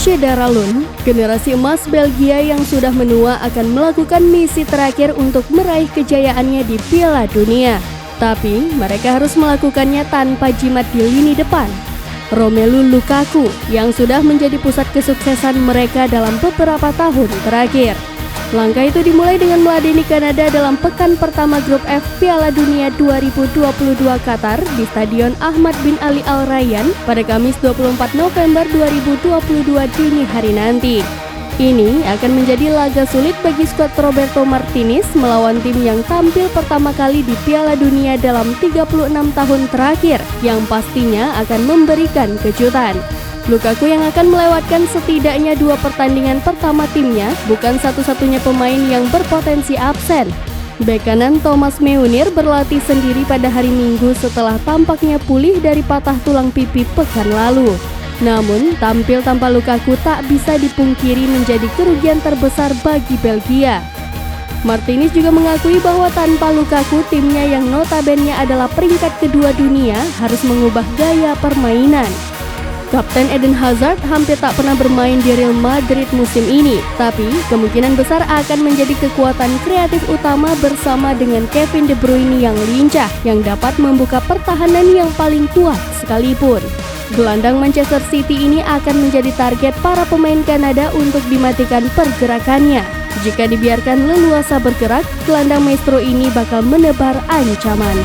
Sederalun, generasi emas Belgia yang sudah menua akan melakukan misi terakhir untuk meraih kejayaannya di Piala Dunia. Tapi mereka harus melakukannya tanpa jimat di lini depan. Romelu Lukaku yang sudah menjadi pusat kesuksesan mereka dalam beberapa tahun terakhir. Langkah itu dimulai dengan meladeni Kanada dalam pekan pertama grup F Piala Dunia 2022 Qatar di Stadion Ahmad bin Ali Al Rayyan pada Kamis 24 November 2022 dini hari nanti. Ini akan menjadi laga sulit bagi skuad Roberto Martinez melawan tim yang tampil pertama kali di Piala Dunia dalam 36 tahun terakhir yang pastinya akan memberikan kejutan. Lukaku yang akan melewatkan setidaknya 2 pertandingan pertama timnya bukan satu-satunya pemain yang berpotensi absen. Bek kanan Thomas Meunier berlatih sendiri pada hari Minggu setelah tampaknya pulih dari patah tulang pipi pekan lalu. Namun, tampil tanpa Lukaku tak bisa dipungkiri menjadi kerugian terbesar bagi Belgia. Martinez juga mengakui bahwa tanpa Lukaku timnya yang notabene adalah peringkat kedua dunia harus mengubah gaya permainan. Kapten Eden Hazard hampir tak pernah bermain di Real Madrid musim ini, tapi kemungkinan besar akan menjadi kekuatan kreatif utama bersama dengan Kevin De Bruyne yang lincah, yang dapat membuka pertahanan yang paling kuat sekalipun. Gelandang Manchester City ini akan menjadi target para pemain Kanada untuk dimatikan pergerakannya. Jika dibiarkan leluasa bergerak, gelandang maestro ini bakal menebar ancaman.